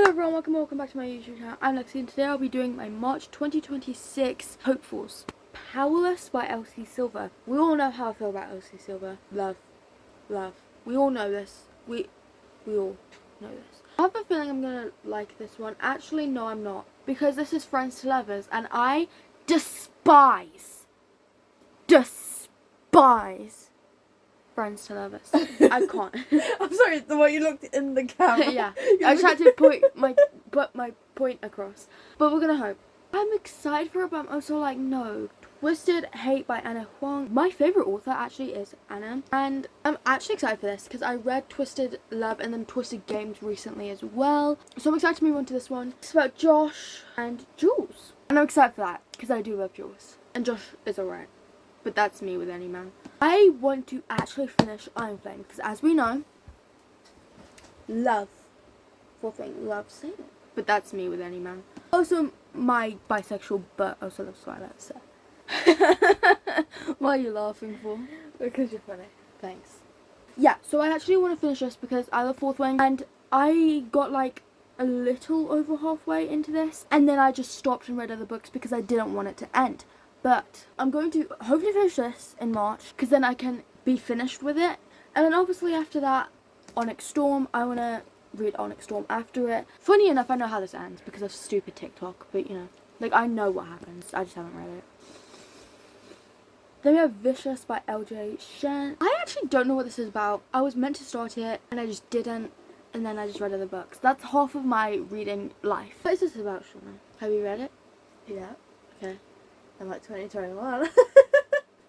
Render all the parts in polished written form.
Hello everyone, welcome back to my YouTube channel. I'm Lexi and today I'll be doing my March 2026 hopefuls. Powerless by Elsie Silver. We all know how I feel about Elsie Silver. Love. We all know this. We all know this. I have a feeling I'm gonna like this one. Actually, no I'm not. Because this is Friends to Lovers and I despise Friends to Lovers. I can't. I'm sorry, the way you looked in the camera. Yeah, I just had to put my point across. But we're gonna hope. I'm excited for it, but I'm also like, no. Twisted Hate by Anna Huang. My favorite author actually is Anna, and I'm actually excited for this because I read Twisted Love and then Twisted Games recently as well. So I'm excited to move on to this one. It's about Josh and Jules, and I'm excited for that because I do love Jules, and Josh is alright. But that's me with any man. I want to actually finish Iron Flame because, as we know, love sailing. But that's me with any man. Also, my bisexual but also loves Twilight. So, what are you laughing for? Because you're funny. Thanks. Yeah. So I actually want to finish this because I love Fourth Wing, and I got like a little over halfway into this, and then I just stopped and read other books because I didn't want it to end. But I'm going to hopefully finish this in March because then I can be finished with it. And then obviously after that, Onyx Storm, I want to read Onyx Storm after it. Funny enough, I know how this ends because of stupid TikTok. But you know, like I know what happens. I just haven't read it. Then we have Vicious by LJ Shen. I actually don't know what this is about. I was meant to start it and I just didn't. And then I just read other books. That's half of my reading life. What is this about, Shauna? Have you read it? Yeah. Okay. I'm like 2021.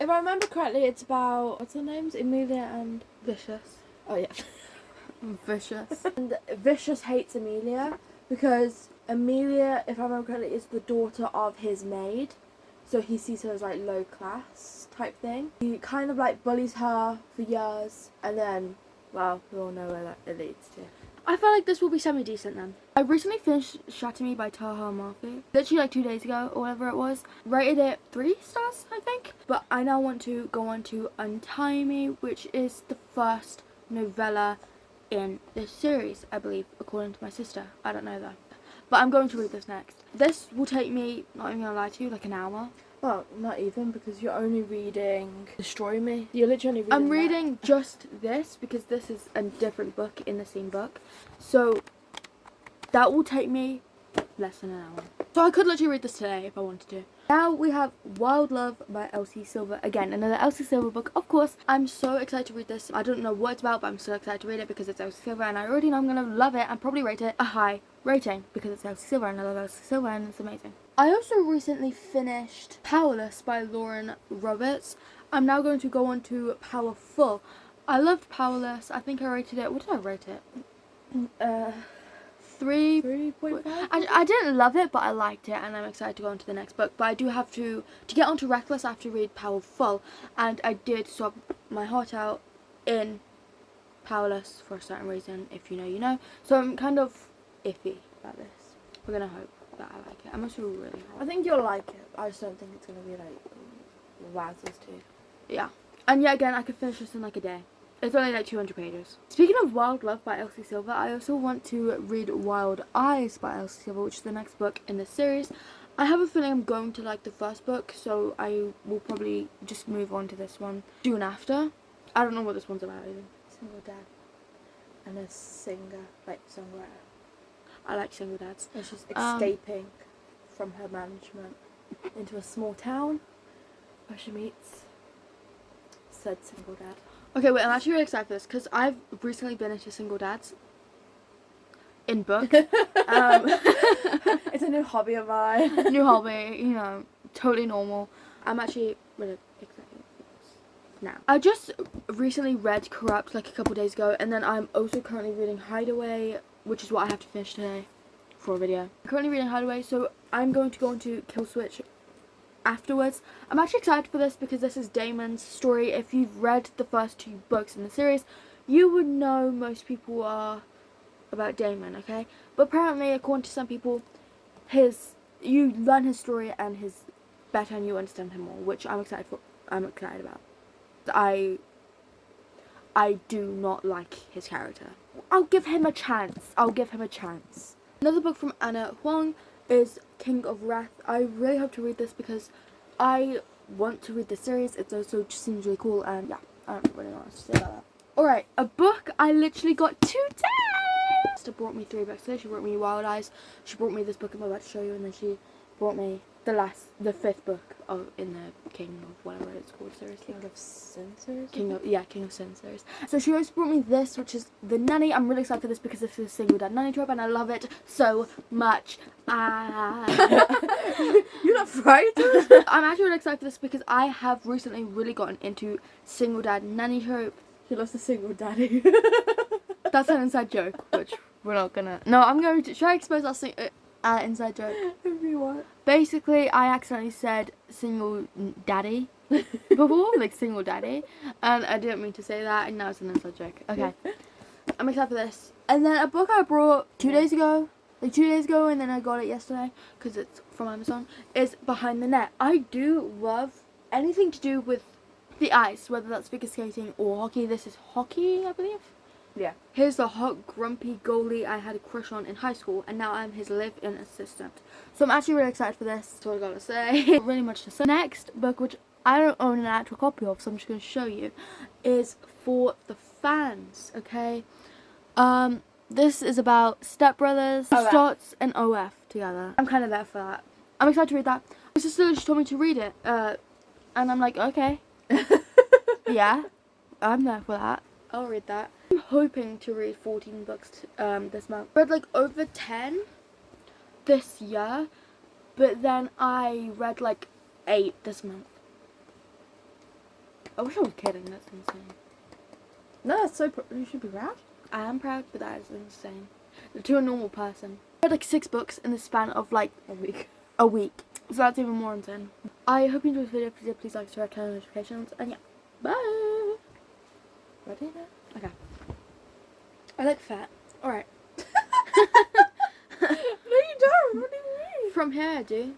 If I remember correctly, it's about, what's their names? Emilia and... Vicious. Oh, yeah. Vicious. And Vicious hates Emilia because Emilia, if I remember correctly, is the daughter of his maid. So he sees her as like low class type thing. He kind of like bullies her for years and then, well, we all know where that it leads to. I feel like this will be semi-decent then. I recently finished Shatter Me by Taha Mafi. Literally like 2 days ago or whatever it was. Rated it 3 stars, I think. But I now want to go on to Untie Me, which is the first novella in this series, I believe, according to my sister. I don't know though. But I'm going to read this next. This will take me, not even gonna lie to you, like an hour. Well, not even, because you're only reading Destroy Me. You're literally reading I'm reading just this because this is a different book in the same book. So that will take me less than an hour. So I could literally read this today if I wanted to. Now we have Wild Love by Elsie Silver. Again, another Elsie Silver book. Of course, I'm so excited to read this. I don't know what it's about, but I'm so excited to read it because it's Elsie Silver and I already know I'm going to love it and probably rate it a high rating because it's Elsie Silver and I love Elsie Silver and it's amazing. I also recently finished Powerless by Lauren Roberts. I'm now going to go on to Powerful. I loved Powerless. I think I rated it. What did I rate it? 3.5. I didn't love it, but I liked it, and I'm excited to go on to the next book. But I do have to get onto Reckless. I have to read Powerful, and I did swap my heart out in Powerless for a certain reason. If you know, you know. So I'm kind of iffy about this. We're gonna hope that I like it. I'm also really hot. I think you'll like it. I just don't think it's going to be like Waz's too. Yeah. And yet again, I could finish this in like a day. It's only like 200 pages. Speaking of Wild Love by Elsie Silver, I also want to read Wild Eyes by Elsie Silver, which is the next book in this series. I have a feeling I'm going to like the first book, so I will probably just move on to this one soon after. I don't know what this one's about either. Single dad and a singer, like songwriter. I like single dads. And she's escaping from her management into a small town where she meets said single dad. Okay, wait, I'm actually really excited for this because I've recently been into single dads in books. It's a new hobby of mine. New hobby, you know, totally normal. I'm actually really excited for this now. I just recently read Corrupt like a couple days ago, and then I'm also currently reading Hideaway, which is what I have to finish today for a video. I'm currently reading Hideaway, so I'm going to go into Kill Switch afterwards. I'm actually excited for this because this is Damon's story. If you've read the first 2 books in the series, you would know most people are about Damon, okay? But apparently, according to some people, you learn his story and his better and you understand him more, which I'm excited for. I'm excited about. I do not like his character. I'll give him a chance. Another book from Anna Huang is King of Wrath. I really hope to read this because I want to read the series. It also just seems really cool, and yeah, I don't really know what to say about that. Alright, a book I literally got today! Sister brought me 3 books today. She brought me Wild Eyes, she brought me this book I'm about to show you, and then she brought me the 5th book in the King of whatever it's called series. King of Sin series? King of Sin series. So she also brought me this, which is The Nanny. I'm really excited for this because this is a single dad nanny trope and I love it so much. You're not frightened? I'm actually really excited for this because I have recently really gotten into single dad nanny trope. He loves the single daddy. That's an inside joke, which we're not gonna... No, I'm going to... Should I expose our inside joke? If you want. Basically, I accidentally said single daddy before, like single daddy, and I didn't mean to say that, and now it's an inside joke. Okay, I'm excited for this. And then a book I brought 2 days ago, and then I got it yesterday because it's from Amazon, is Behind the Net. I do love anything to do with the ice, whether that's figure skating or hockey. This is hockey, I believe. Yeah. Here's the hot, grumpy goalie I had a crush on in high school, and now I'm his live-in assistant. So I'm actually really excited for this. That's what I gotta say. Really much to say. Next book, which I don't own an actual copy of, so I'm just gonna show you, is For the Fans. Okay. This is about Step Brothers, OF. Stotts, and OF together. I'm kind of there for that. I'm excited to read that. My sister just told me to read it, and I'm like, okay. Yeah, I'm there for that. I'll read that. I'm hoping to read 14 books this month. I read like over 10 this year, but then I read like 8 this month. I wish I was kidding, that's insane. No, that's so... you should be proud. I am proud, but that is insane. To a normal person. I read like 6 books in the span of like a week. So that's even more insane. I hope you enjoyed this video. If you did, please like, subscribe, turn on notifications, and yeah, bye! Ready now? Okay. I like fat. Alright. No, you don't. What do you mean? From here I do.